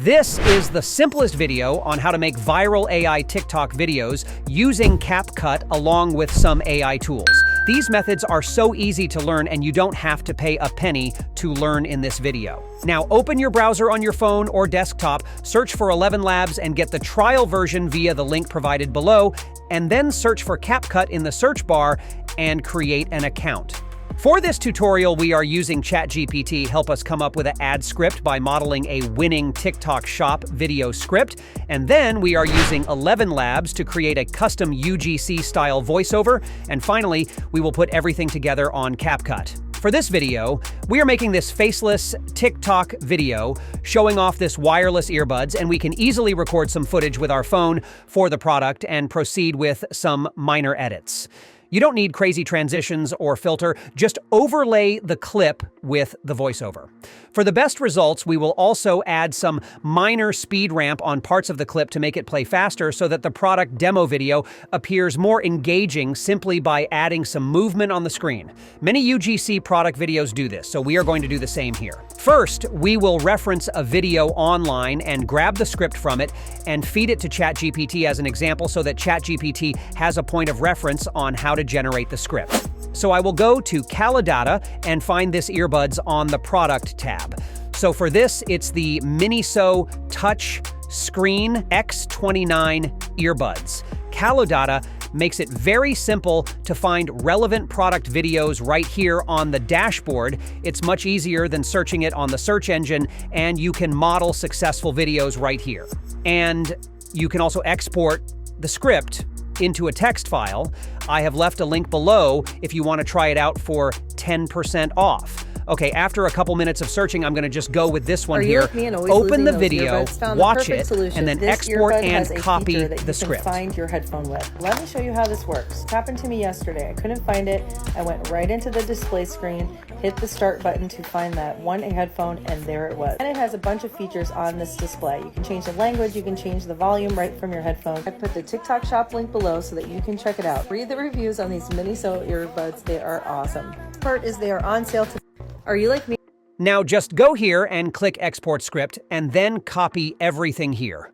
This is the simplest video on how to make viral AI TikTok videos using CapCut along with some AI tools. These methods are so easy to learn and you don't have to pay a penny to learn in this video. Now open your browser on your phone or desktop, search for ElevenLabs and get the trial version via the link provided below, and then search for CapCut in the search bar and create an account. For this tutorial, we are using ChatGPT to help us come up with an ad script by modeling a winning TikTok shop video script. And then we are using ElevenLabs to create a custom UGC-style voiceover. And finally, we will put everything together on CapCut. For this video, we are making this faceless TikTok video showing off this wireless earbuds, and we can easily record some footage with our phone for the product and proceed with some minor edits. You don't need crazy transitions or filter, just overlay the clip with the voiceover. For the best results, we will also add some minor speed ramp on parts of the clip to make it play faster so that the product demo video appears more engaging simply by adding some movement on the screen. Many UGC product videos do this, so we are going to do the same here. First, we will reference a video online and grab the script from it and feed it to ChatGPT as an example so that ChatGPT has a point of reference on how to generate the script. So I will go to Calidata and find this earbuds on the product tab. So for this, it's the Miniso Touch Screen X29 earbuds. Calidata makes it very simple to find relevant product videos right here on the dashboard. It's much easier than searching it on the search engine, and you can model successful videos right here. And you can also export the script into a text file. I have left a link below if you want to try it out for 10% off. Okay, after a couple minutes of searching, I'm going to just go with this one here. Open the video, watch it, and then export and copy the script. Find your headphone with. Let me show you how this works. It happened to me yesterday. I couldn't find it. I went right into the display screen, hit the start button to find that one headphone, and there it was. And it has a bunch of features on this display. You can change the language, you can change the volume right from your headphone. I put the TikTok shop link below so that you can check it out. Read the reviews on these Miniso earbuds. They are awesome. The part is they are on sale today. Are you like me? Now just go here and click Export Script and then copy everything here.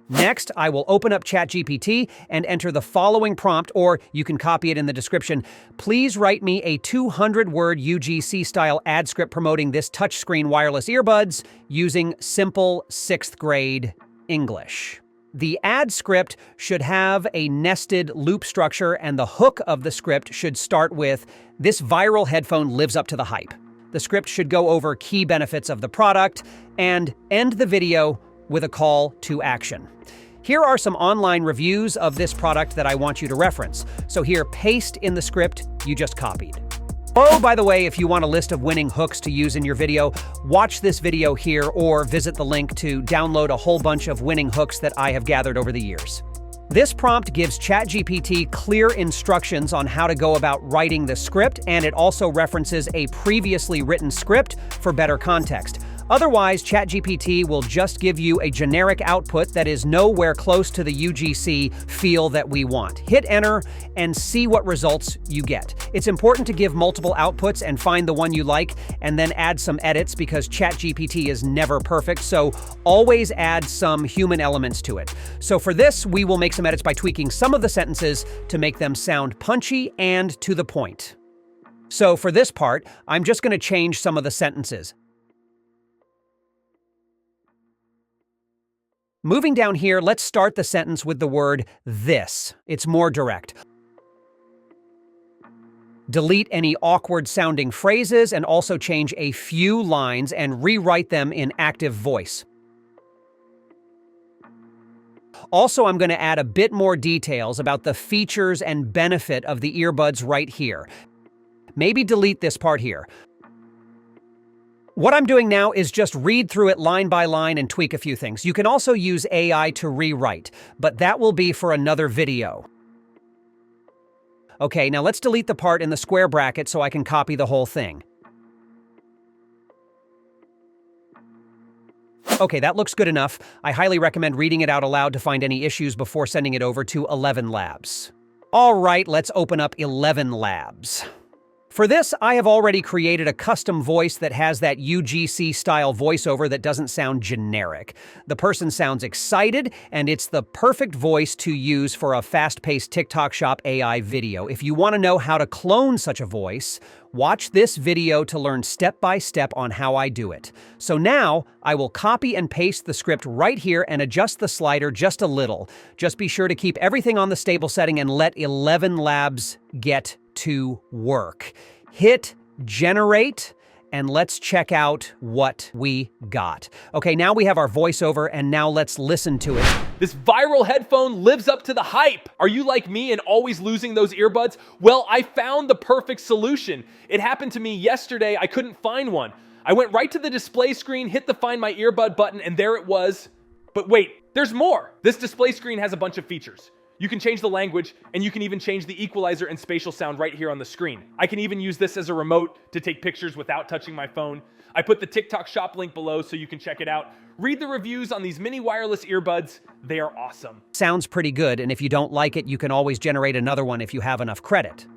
Next, I will open up ChatGPT and enter the following prompt, or you can copy it in the description. Please write me a 200-word UGC-style ad script promoting this touchscreen wireless earbuds using simple 6th grade English. The ad script should have a nested loop structure, and the hook of the script should start with, "This viral headphone lives up to the hype." The script should go over key benefits of the product and end the video with a call to action. Here are some online reviews of this product that I want you to reference. So here, paste in the script you just copied. Oh, by the way, if you want a list of winning hooks to use in your video, watch this video here or visit the link to download a whole bunch of winning hooks that I have gathered over the years. This prompt gives ChatGPT clear instructions on how to go about writing the script, and it also references a previously written script for better context. Otherwise, ChatGPT will just give you a generic output that is nowhere close to the UGC feel that we want. Hit enter and see what results you get. It's important to give multiple outputs and find the one you like, and then add some edits because ChatGPT is never perfect, so always add some human elements to it. So for this, we will make some edits by tweaking some of the sentences to make them sound punchy and to the point. So for this part, I'm just going to change some of the sentences. Moving down here, let's start the sentence with the word "this." It's more direct. Delete any awkward-sounding phrases and also change a few lines and rewrite them in active voice. Also, I'm going to add a bit more details about the features and benefit of the earbuds right here. Maybe delete this part here. What I'm doing now is just read through it line by line and tweak a few things. You can also use AI to rewrite, but that will be for another video. Okay, now let's delete the part in the square bracket so I can copy the whole thing. Okay, that looks good enough. I highly recommend reading it out aloud to find any issues before sending it over to ElevenLabs. All right, let's open up ElevenLabs. For this, I have already created a custom voice that has that UGC-style voiceover that doesn't sound generic. The person sounds excited, and it's the perfect voice to use for a fast-paced TikTok Shop AI video. If you want to know how to clone such a voice, watch this video to learn step-by-step on how I do it. So now, I will copy and paste the script right here and adjust the slider just a little. Just be sure to keep everything on the stable setting and let ElevenLabs get to work. Hit generate, and let's check out what we got. Okay, now we have our voiceover, and now let's listen to it. This viral headphone lives up to the hype. Are you like me and always losing those earbuds? Well, I found the perfect solution. It happened to me yesterday. I couldn't find one. I went right to the display screen, hit the Find My Earbud button, and there it was. But wait, there's more. This display screen has a bunch of features. You can change the language, and you can even change the equalizer and spatial sound right here on the screen. I can even use this as a remote to take pictures without touching my phone. I put the TikTok Shop link below so you can check it out. Read the reviews on these mini wireless earbuds. They are awesome. Sounds pretty good, and if you don't like it, you can always generate another one if you have enough credit.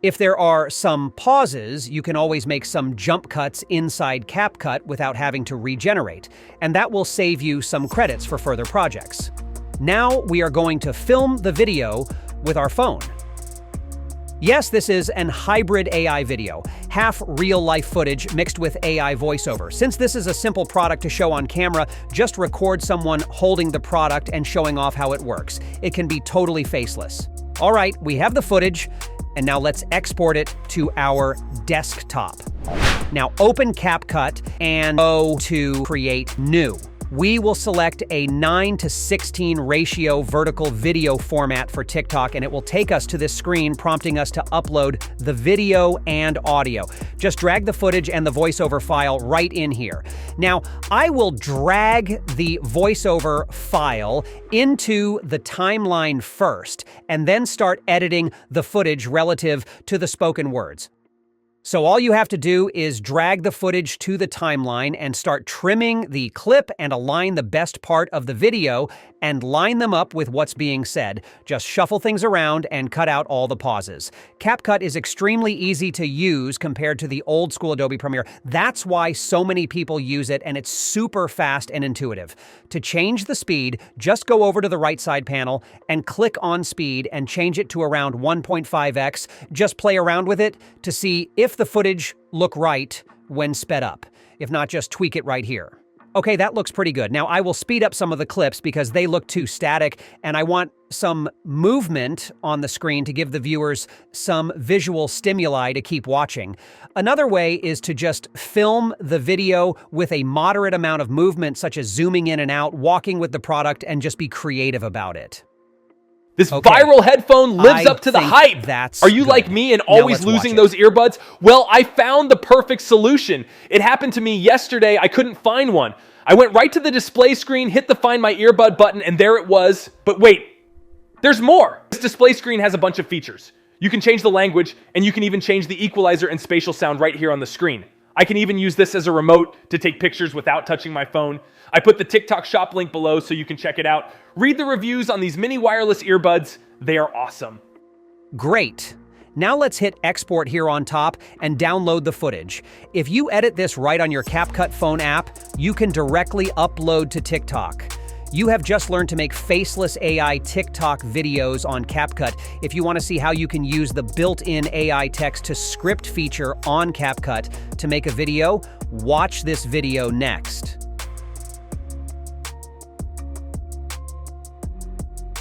If there are some pauses, you can always make some jump cuts inside CapCut without having to regenerate, and that will save you some credits for further projects. Now we are going to film the video with our phone. Yes, this is an hybrid AI video, half real-life footage mixed with AI voiceover. Since this is a simple product to show on camera, just record someone holding the product and showing off how it works. It can be totally faceless. All right, we have the footage, and now let's export it to our desktop. Now open CapCut and go to Create New. We will select a 9:16 ratio vertical video format for TikTok, and it will take us to this screen prompting us to upload the video and audio. Just drag the footage and the voiceover file right in here. Now, I will drag the voiceover file into the timeline first, and then start editing the footage relative to the spoken words. So all you have to do is drag the footage to the timeline and start trimming the clip and align the best part of the video and line them up with what's being said. Just shuffle things around and cut out all the pauses. CapCut is extremely easy to use compared to the old school Adobe Premiere. That's why so many people use it, and it's super fast and intuitive. To change the speed, just go over to the right side panel and click on speed and change it to around 1.5x. Just play around with it to see if the footage look right when sped up. If not, just tweak it right here. Okay, that looks pretty good. Now I will speed up some of the clips because they look too static, and I want some movement on the screen to give the viewers some visual stimuli to keep watching. Another way is to just film the video with a moderate amount of movement, such as zooming in and out, walking with the product, and just be creative about it. This viral headphone lives up to the hype. That's Are you good. like me and always losing those earbuds? Well, I found the perfect solution. It happened to me yesterday. I couldn't find one. I went right to the display screen, hit the Find My Earbud button, and there it was. But wait, there's more. This display screen has a bunch of features. You can change the language, and you can even change the equalizer and spatial sound right here on the screen. I can even use this as a remote to take pictures without touching my phone. I put the TikTok Shop link below so you can check it out. Read the reviews on these mini wireless earbuds. They are awesome. Great. Now let's hit export here on top and download the footage. If you edit this right on your CapCut phone app, you can directly upload to TikTok. You have just learned to make faceless AI TikTok videos on CapCut. If you want to see how you can use the built-in AI text to script feature on CapCut to make a video, watch this video next.